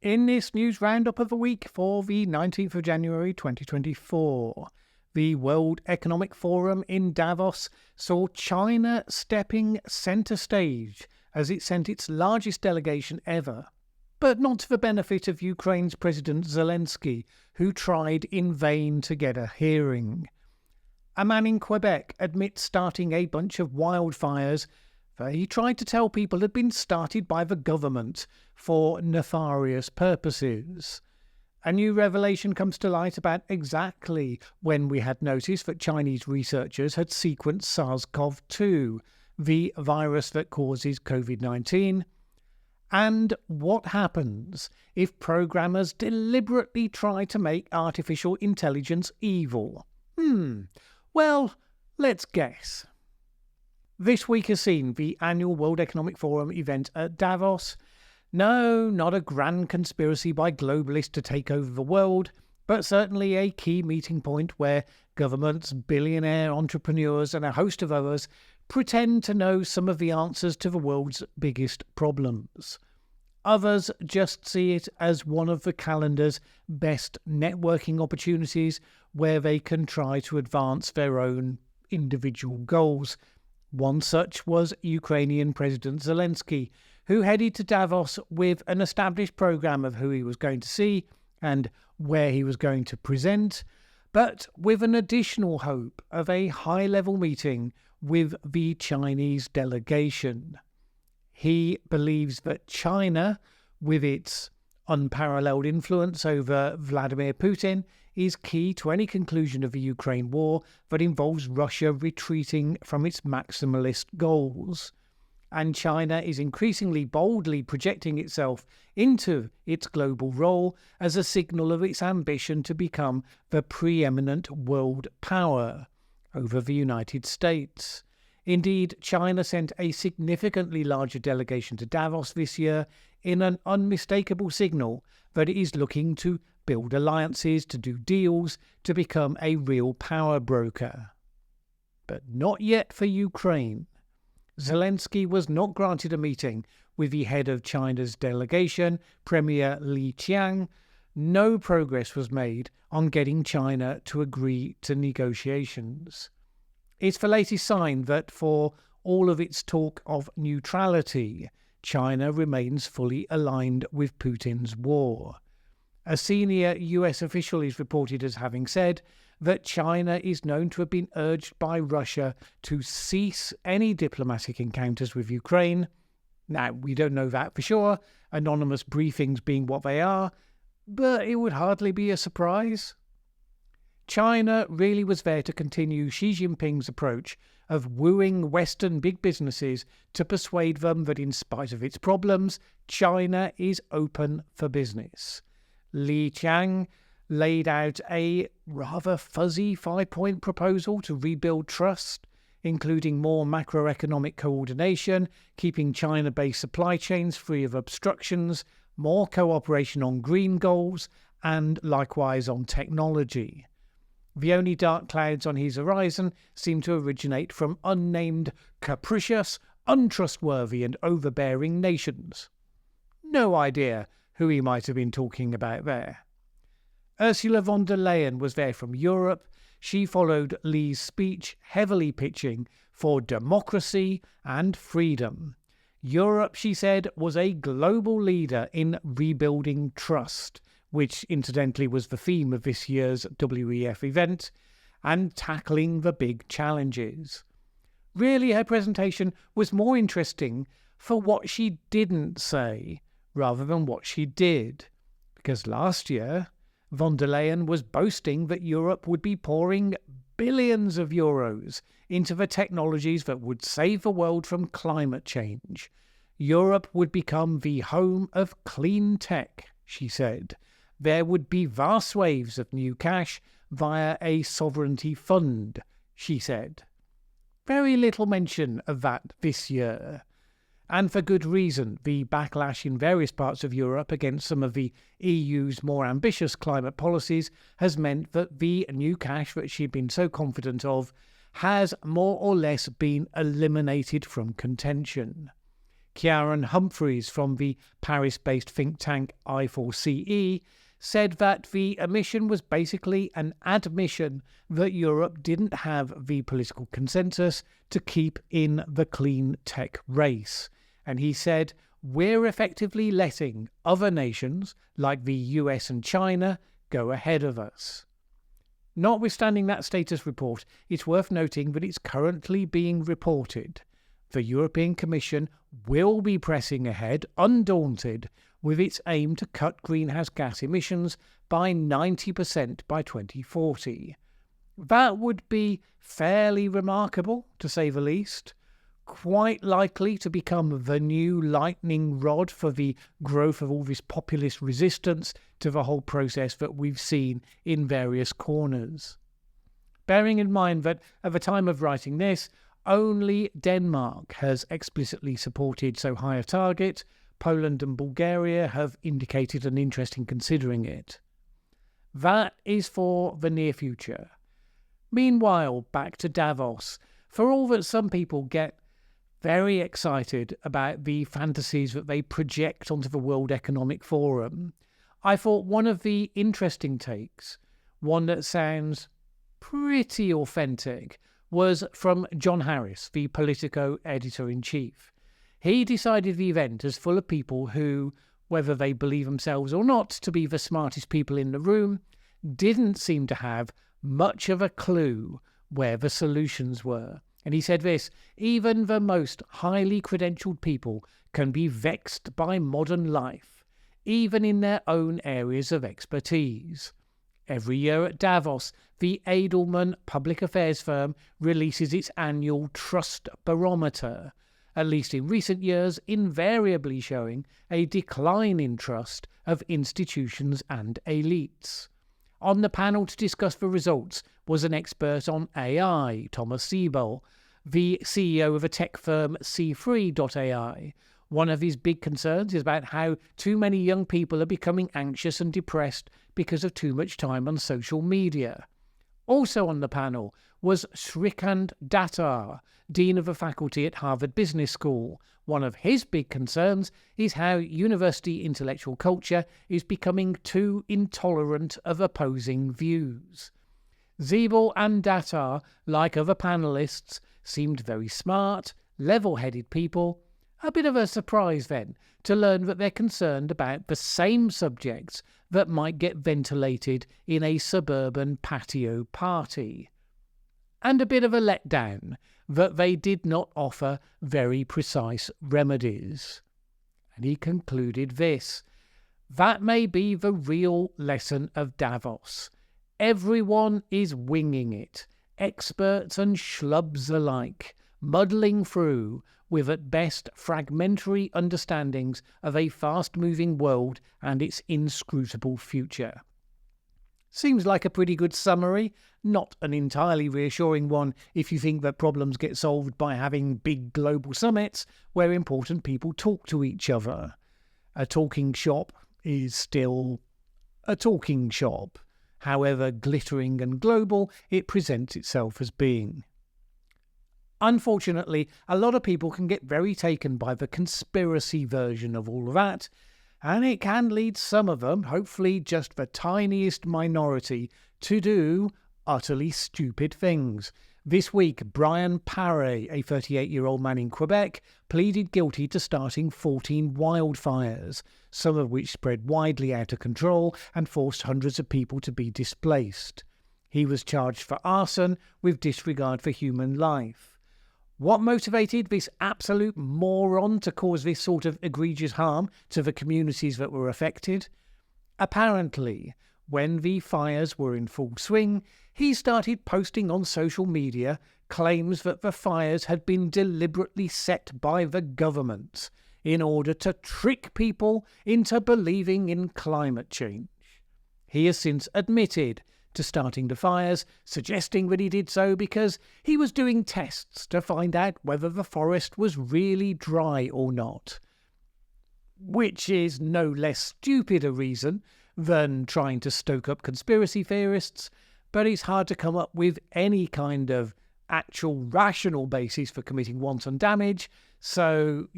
In this news roundup of the week for the 19th of January 2024, the World Economic Forum in Davos saw China stepping centre stage as it sent its largest delegation ever, but not to the benefit of Ukraine's President Zelensky, who tried in vain to get a hearing. A man in Quebec admits starting a bunch of wildfires that he tried to tell people had been started by the government for nefarious purposes. A new revelation comes to light about exactly when we had noticed that Chinese researchers had sequenced SARS-CoV-2, the virus that causes COVID-19, and what happens if programmers deliberately try to make artificial intelligence evil. Well, let's guess. This week has seen the annual World Economic Forum event at Davos. No, not a grand conspiracy by globalists to take over the world, but certainly a key meeting point where governments, billionaire entrepreneurs, and a host of others pretend to know some of the answers to the world's biggest problems. Others just see it as one of the calendar's best networking opportunities where they can try to advance their own individual goals. One such was Ukrainian President Zelensky, who headed to Davos with an established program of who he was going to see and where he was going to present, but with an additional hope of a high-level meeting with the Chinese delegation. He believes that China, with its unparalleled influence over Vladimir Putin, is key to any conclusion of the Ukraine war that involves Russia retreating from its maximalist goals. And China is increasingly boldly projecting itself into its global role as a signal of its ambition to become the preeminent world power over the United States. Indeed, China sent a significantly larger delegation to Davos this year in an unmistakable signal that it is looking to build alliances, to do deals, to become a real power broker. But not yet for Ukraine. Zelensky was not granted a meeting with the head of China's delegation, Premier Li Qiang. No progress was made on getting China to agree to negotiations. It's the latest sign that for all of its talk of neutrality, China remains fully aligned with Putin's war. A senior US official is reported as having said that China is known to have been urged by Russia to cease any diplomatic encounters with Ukraine. Now, we don't know that for sure, anonymous briefings being what they are, but it would hardly be a surprise. China really was there to continue Xi Jinping's approach of wooing Western big businesses to persuade them that in spite of its problems, China is open for business. Li Qiang laid out a rather fuzzy 5-point proposal to rebuild trust, including more macroeconomic coordination, keeping China-based supply chains free of obstructions, more cooperation on green goals, and likewise on technology. The only dark clouds on his horizon seem to originate from unnamed, capricious, untrustworthy and overbearing nations. No idea who he might have been talking about there. Ursula von der Leyen was there from Europe. She followed Li's speech, heavily pitching for democracy and freedom. Europe, she said, was a global leader in rebuilding trust, which incidentally was the theme of this year's WEF event, and tackling the big challenges. Really, her presentation was more interesting for what she didn't say rather than what she did, because last year von der Leyen was boasting that Europe would be pouring billions of euros into the technologies that would save the world from climate change. Europe would become the home of clean tech, she said. There would be vast swathes of new cash via a sovereignty fund, she said. Very little mention of that this year. And for good reason. The backlash in various parts of Europe against some of the EU's more ambitious climate policies has meant that the new cash that she'd been so confident of has more or less been eliminated from contention. Kieran Humphreys from the Paris-based think tank I4CE said that the omission was basically an admission that Europe didn't have the political consensus to keep in the clean tech race. And he said, "We're effectively letting other nations, like the US and China, go ahead of us." Notwithstanding that status report, it's worth noting that it's currently being reported the European Commission will be pressing ahead, undaunted, with its aim to cut greenhouse gas emissions by 90% by 2040. That would be fairly remarkable, to say the least. Quite likely to become the new lightning rod for the growth of all this populist resistance to the whole process that we've seen in various corners. Bearing in mind that at the time of writing this, only Denmark has explicitly supported so high a target. Poland and Bulgaria have indicated an interest in considering it. That is for the near future. Meanwhile, back to Davos. For all that some people get very excited about the fantasies that they project onto the World Economic Forum, I thought one of the interesting takes, one that sounds pretty authentic, was from John Harris, the Politico editor-in-chief. He decided the event as full of people who, whether they believe themselves or not to be the smartest people in the room, didn't seem to have much of a clue where the solutions were. And he said this: "Even the most highly credentialed people can be vexed by modern life, even in their own areas of expertise." Every year at Davos, the Edelman public affairs firm releases its annual Trust Barometer, at least in recent years invariably showing a decline in trust of institutions and elites. On the panel to discuss the results was an expert on AI, Thomas Siebel, the CEO of a tech firm C3.ai. One of his big concerns is about how too many young people are becoming anxious and depressed because of too much time on social media. Also on the panel was Shrikant Datar, Dean of the Faculty at Harvard Business School. One of his big concerns is how university intellectual culture is becoming too intolerant of opposing views. Siebel and Datar, like other panelists, seemed very smart, level-headed people. A bit of a surprise, then, to learn that they're concerned about the same subjects that might get ventilated in a suburban patio party. And a bit of a letdown that they did not offer very precise remedies. And he concluded this: "That may be the real lesson of Davos. Everyone is winging it, experts and schlubs alike, muddling through with at best fragmentary understandings of a fast-moving world and its inscrutable future." Seems like a pretty good summary, not an entirely reassuring one if you think that problems get solved by having big global summits where important people talk to each other. A talking shop is still a talking shop, however glittering and global it presents itself as being. Unfortunately, a lot of people can get very taken by the conspiracy version of all of that, and it can lead some of them, hopefully just the tiniest minority, to do utterly stupid things. This week, Brian Paré, a 38-year-old man in Quebec, pleaded guilty to starting 14 wildfires, some of which spread widely out of control and forced hundreds of people to be displaced. He was charged for arson with disregard for human life. What motivated this absolute moron to cause this sort of egregious harm to the communities that were affected? Apparently, when the fires were in full swing, he started posting on social media claims that the fires had been deliberately set by the government in order to trick people into believing in climate change. He has since admitted to starting the fires, suggesting that he did so because he was doing tests to find out whether the forest was really dry or not. Which is no less stupid a reason than trying to stoke up conspiracy theorists, but it's hard to come up with any kind of actual rational basis for committing wanton damage, so,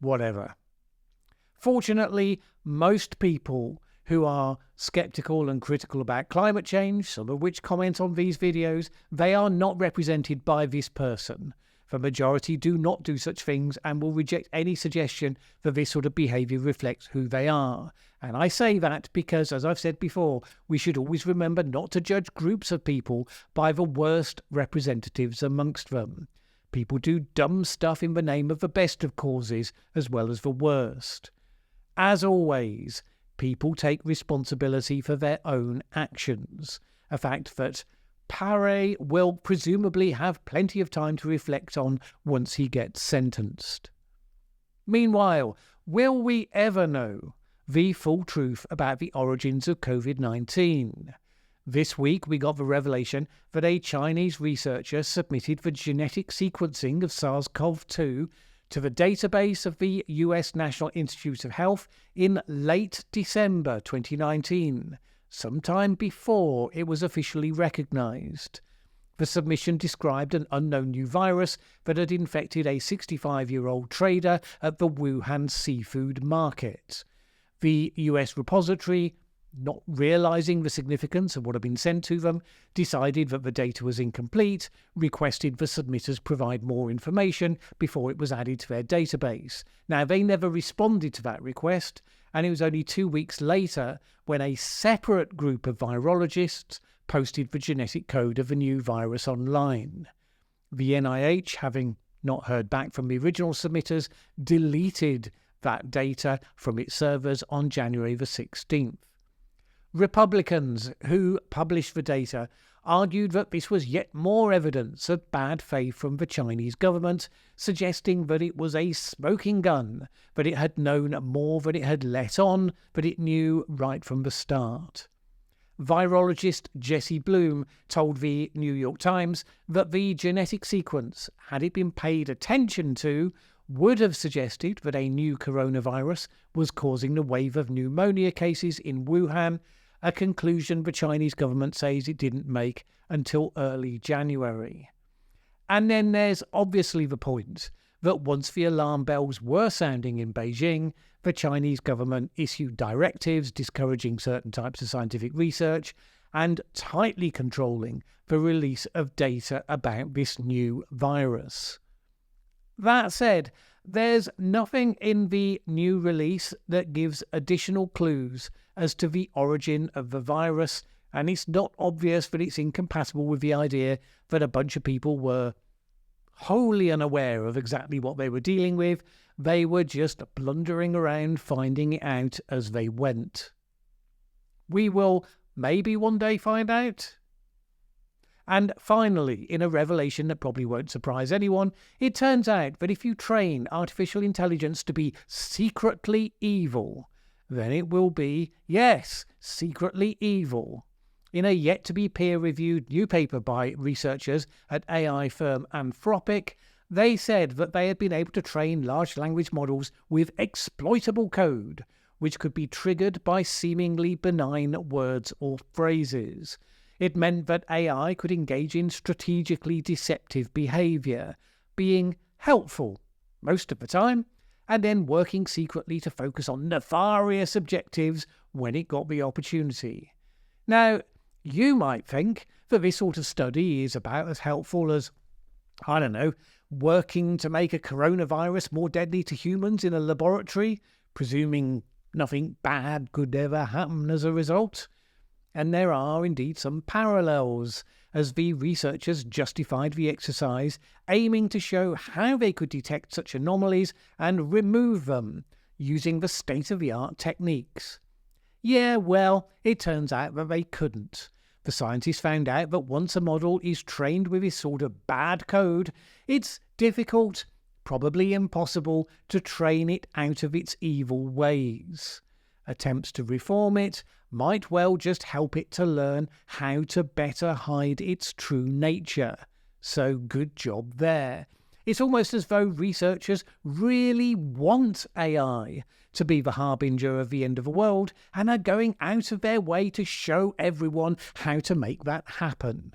whatever. Fortunately, most people who are skeptical and critical about climate change, some of which comment on these videos, they are not represented by this person. The majority do not do such things and will reject any suggestion that this sort of behaviour reflects who they are. And I say that because, as I've said before, we should always remember not to judge groups of people by the worst representatives amongst them. People do dumb stuff in the name of the best of causes as well as the worst. As always, people take responsibility for their own actions, a fact that Paré will presumably have plenty of time to reflect on once he gets sentenced. Meanwhile, will we ever know the full truth about the origins of COVID-19? This week we got the revelation that a Chinese researcher submitted the genetic sequencing of SARS-CoV-2 to the database of the US National Institute of Health in late December 2019, sometime before it was officially recognized. The submission described an unknown new virus that had infected a 65-year-old trader at the Wuhan seafood market. The US repository, not realizing the significance of what had been sent to them, decided that the data was incomplete, requested the submitters provide more information before it was added to their database. Now, they never responded to that request, and it was only 2 weeks later when a separate group of virologists posted the genetic code of the new virus online. The NIH, having not heard back from the original submitters, deleted that data from its servers on January the 16th. Republicans who published the data argued that this was yet more evidence of bad faith from the Chinese government, suggesting that it was a smoking gun, that it had known more than it had let on, that it knew right from the start. Virologist Jesse Bloom told the New York Times that the genetic sequence, had it been paid attention to, would have suggested that a new coronavirus was causing the wave of pneumonia cases in Wuhan, a conclusion the Chinese government says it didn't make until early January. And then there's obviously the point that once the alarm bells were sounding in Beijing, the Chinese government issued directives discouraging certain types of scientific research and tightly controlling the release of data about this new virus. That said, there's nothing in the new release that gives additional clues as to the origin of the virus, and it's not obvious that it's incompatible with the idea that a bunch of people were wholly unaware of exactly what they were dealing with. They were just blundering around finding it out as they went. We will maybe one day find out. And finally, in a revelation that probably won't surprise anyone, it turns out that if you train artificial intelligence to be secretly evil, then it will be, yes, secretly evil. In a yet-to-be peer-reviewed new paper by researchers at AI firm Anthropic, they said that they had been able to train large language models with exploitable code, which could be triggered by seemingly benign words or phrases. It meant that AI could engage in strategically deceptive behavior, being helpful most of the time, and then working secretly to focus on nefarious objectives when it got the opportunity. Now, you might think that this sort of study is about as helpful as, I don't know, working to make a coronavirus more deadly to humans in a laboratory, presuming nothing bad could ever happen as a result. And there are indeed some parallels, as the researchers justified the exercise, aiming to show how they could detect such anomalies and remove them using the state-of-the-art techniques. Yeah, well, it turns out that they couldn't. The scientists found out that once a model is trained with this sort of bad code, it's difficult, probably impossible, to train it out of its evil ways. Attempts to reform it might well just help it to learn how to better hide its true nature. So good job there. It's almost as though researchers really want AI to be the harbinger of the end of the world and are going out of their way to show everyone how to make that happen.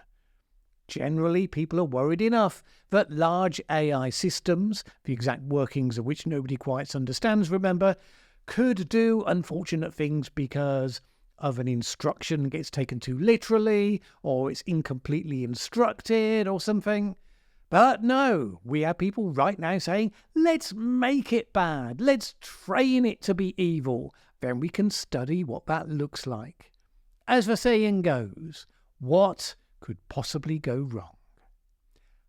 generally people are worried enough that large AI systems, the exact workings of which nobody quite understands, remember, could do unfortunate things because of an instruction gets taken too literally, or it's incompletely instructed or something. But no, we have people right now saying, let's make it bad, let's train it to be evil, then we can study what that looks like. As the saying goes, what could possibly go wrong?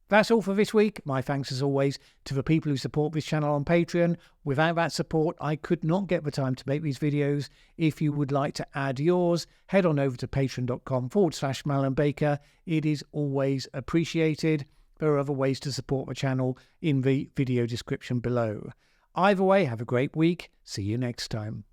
That's all for this week. My thanks as always to the people who support this channel on Patreon. Without that support, I could not get the time to make these videos. If you would like to add yours, head on over to patreon.com/Mallen Baker. It is always appreciated. There are other ways to support the channel in the video description below. Either way, have a great week. See you next time.